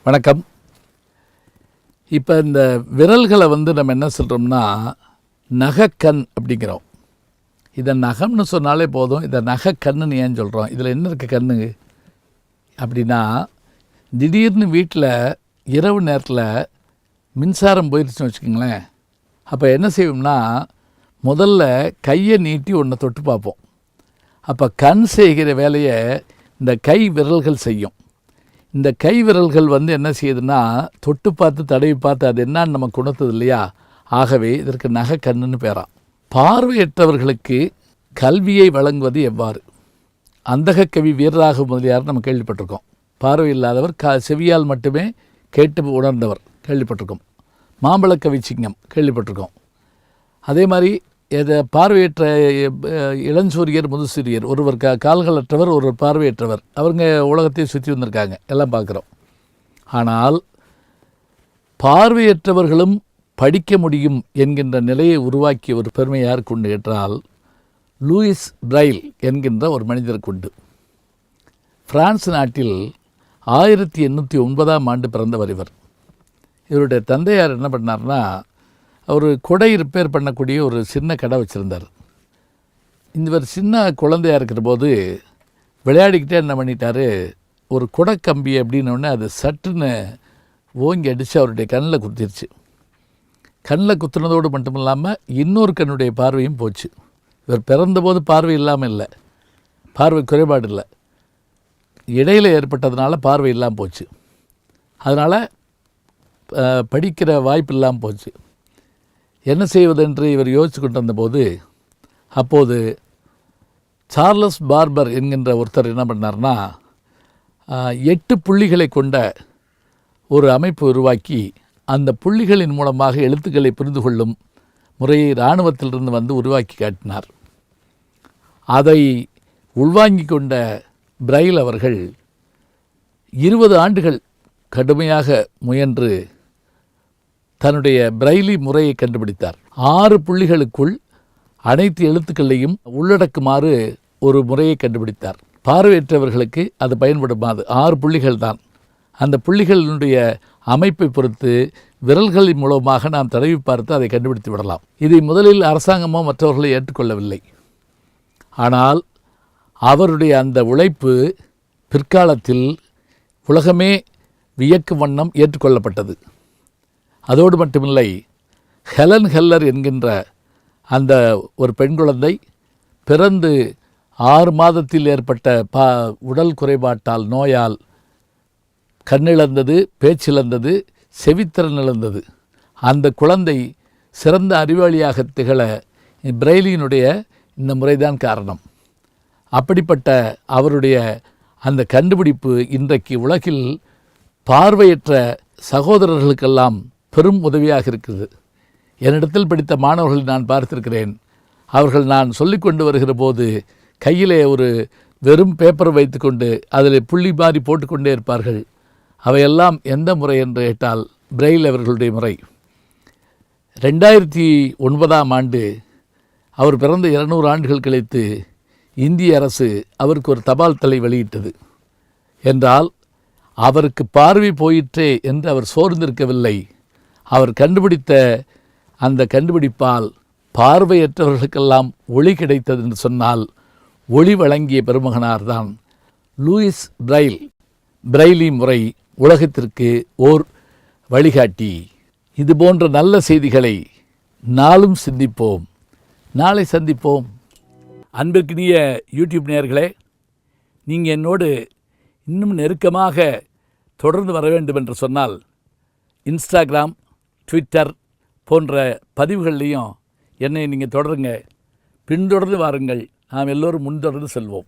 வணக்கம். இப்போ இந்த விரல்களை நம்ம என்ன சொல்கிறோம்னா நகைக்கண் அப்படிங்கிறோம். இதை நகம்னு சொன்னாலே போதும். இதை நகைக்கண்ணுன்னு ஏன் சொல்கிறோம்? இதில் என்ன இருக்குது கண்ணு அப்படின்னா, திடீர்னு வீட்டில் இரவு நேரத்தில் மின்சாரம் போயிடுச்சுன்னு வச்சுக்கோங்களேன். அப்போ என்ன செய்வோம்னா, முதல்ல கையை நீட்டி ஒன்றை தொட்டு பார்ப்போம். அப்போ கண் செய்கிற வேலையை இந்த கை விரல்கள் செய்யும். இந்த கை விரல்கள் என்ன செய்யுதுன்னா, தொட்டு பார்த்து தடவி பார்த்து அது என்னான்னு நமக்கு உணர்த்தது இல்லையா? ஆகவே இதற்கு நகைக்கண்ணுன்னு பேராம். பார்வையற்றவர்களுக்கு கல்வியை வழங்குவது எவ்வாறு? அந்தக கவி வீரராக முதலியார் நம்ம கேள்விப்பட்டிருக்கோம். பார்வை இல்லாதவர் செவியால் மட்டுமே கேட்டு உணர்ந்தவர் கேள்விப்பட்டிருக்கோம். மாம்பழக்கவி சிங்கம் கேள்விப்பட்டிருக்கோம். அதே மாதிரி பார்வையற்ற இளஞ்சூரியர் முதுசூரியர், ஒருவர் கால்களற்றவர், ஒருவர் பார்வையற்றவர், அவங்க உலகத்தை சுற்றி வந்திருக்காங்க, எல்லாம் பார்க்குறோம். ஆனால் பார்வையற்றவர்களும் படிக்க முடியும் என்கின்ற நிலையை உருவாக்கிய ஒரு பெருமை யாருக்கு உண்டு என்றால் லூயிஸ் பிரைல் என்கின்ற ஒரு மனிதருக்கு உண்டு. பிரான்ஸ் நாட்டில் 1809ஆம் ஆண்டு பிறந்தவர் இவர். இவருடைய தந்தையார் என்ன பண்ணார்னா, ஒரு கொடை ரிப்பேர் பண்ணக்கூடிய ஒரு சின்ன கடை வச்சுருந்தார். இவர் சின்ன குழந்தையாக இருக்கிற போது விளையாடிக்கிட்டே என்ன பண்ணிட்டார், ஒரு குடைக்கம்பி அப்படின்னோடனே அது சட்டுன்னு ஓங்கி அடித்து அவருடைய கண்ணில் குத்திருச்சு. கண்ணில் குத்துனதோடு மட்டும் இல்லாமல் இன்னொரு கண்ணுடைய பார்வையும் போச்சு. இவர் பிறந்தபோது பார்வை இல்லாமல் இல்லை, பார்வை குறைபாடு இல்லை, இடையில் ஏற்பட்டதுனால பார்வை இல்லாமல் போச்சு. அதனால் படிக்கிற வாய்ப்பு இல்லாமல் போச்சு. என்ன செய்வதென்று இவர் யோசித்து கொண்டு வந்தபோது, அப்போது சார்லஸ் பார்பர் என்கின்ற ஒருத்தர் என்ன பண்ணார்னா, 8 புள்ளிகளை கொண்ட ஒரு அமைப்பு உருவாக்கி அந்த புள்ளிகளின் மூலமாக எழுத்துக்களை புரிந்து கொள்ளும் முறையை இராணுவத்திலிருந்து உருவாக்கி காட்டினார். அதை உள்வாங்கி கொண்ட பிரைல் அவர்கள் 20 ஆண்டுகள் கடுமையாக முயன்று தன்னுடைய பிரைலி முறையை கண்டுபிடித்தார். 6 புள்ளிகளுக்குள் அனைத்து எழுத்துக்களையும் உள்ளடக்குமாறு ஒரு முறையை கண்டுபிடித்தார். பார்வையற்றவர்களுக்கு அது பயன்படுமாது 6 புள்ளிகள் தான். அந்த புள்ளிகளினுடைய அமைப்பை பொறுத்து விரல்களின் மூலமாக நாம் தடவி பார்த்து அதை கண்டுபிடித்து விடலாம். இதை முதலில் அரசாங்கமோ மற்றவர்களை ஏற்றுக்கொள்ளவில்லை. ஆனால் அவருடைய அந்த உழைப்பு பிற்காலத்தில் உலகமே வியக்கும் வண்ணம் ஏற்றுக்கொள்ளப்பட்டது. அதோடு மட்டுமில்லை, ஹெலன் ஹெல்லர் என்கின்ற அந்த ஒரு பெண் குழந்தை பிறந்து 6 மாதத்தில் ஏற்பட்ட உடல் குறைபாட்டால் நோயால் கண்ணிழந்தது, பேச்சிழந்தது, செவித்திறன் இழந்தது. அந்த குழந்தை சிறந்த அறிவாளியாக திகழ பிரைலியினுடைய இந்த முறைதான் காரணம். அப்படிப்பட்ட அவருடைய அந்த கண்டுபிடிப்பு இன்றைக்கு உலகில் பார்வையற்ற சகோதரர்களுக்கெல்லாம் பெரும் உதவியாக இருக்கிறது. என்னிடத்தில் படித்த மாணவர்களை நான் பார்த்திருக்கிறேன். அவர்கள் நான் சொல்லிக் கொண்டு வருகிற போது கையிலே ஒரு வெறும் பேப்பர் வைத்துக்கொண்டு அதில் புள்ளி மாறி போட்டுக்கொண்டே இருப்பார்கள். அவையெல்லாம் எந்த முறை என்று கேட்டால் பிரைல் அவர்களுடைய முறை. 2009ஆம் ஆண்டு அவர் பிறந்த 200 ஆண்டுகள் கழித்து இந்திய அரசு அவருக்கு ஒரு தபால் தலை வெளியிட்டது. என்றால் அவருக்கு பார்வை போயிற்றே என்று அவர் சோர்ந்திருக்கவில்லை. அவர் கண்டுபிடித்த அந்த கண்டுபிடிப்பால் பார்வையற்றவர்களுக்கெல்லாம் ஒளி கிடைத்தது என்று சொன்னால் ஒளி வழங்கிய பெருமகனார் தான் லூயிஸ் பிரைல். பிரைலி முறை உலகத்திற்கு ஓர் வழிகாட்டி. இது போன்ற நல்ல செய்திகளை நாளும் சிந்திப்போம், நாளை சந்திப்போம். அன்பிற்கினிய யூடியூப் நேயர்களே, நீங்கள் என்னோடு இன்னும் நெருக்கமாக தொடர்ந்து வர வேண்டும் என்று சொன்னால் இன்ஸ்டாகிராம், ட்விட்டர் போன்ற பதிவுகள்லையும் என்னை நீங்கள் தொடருங்க. பின்தொடர்ந்து வாருங்கள். நாம் எல்லோரும் முன்தொடர்ந்து செல்வோம்.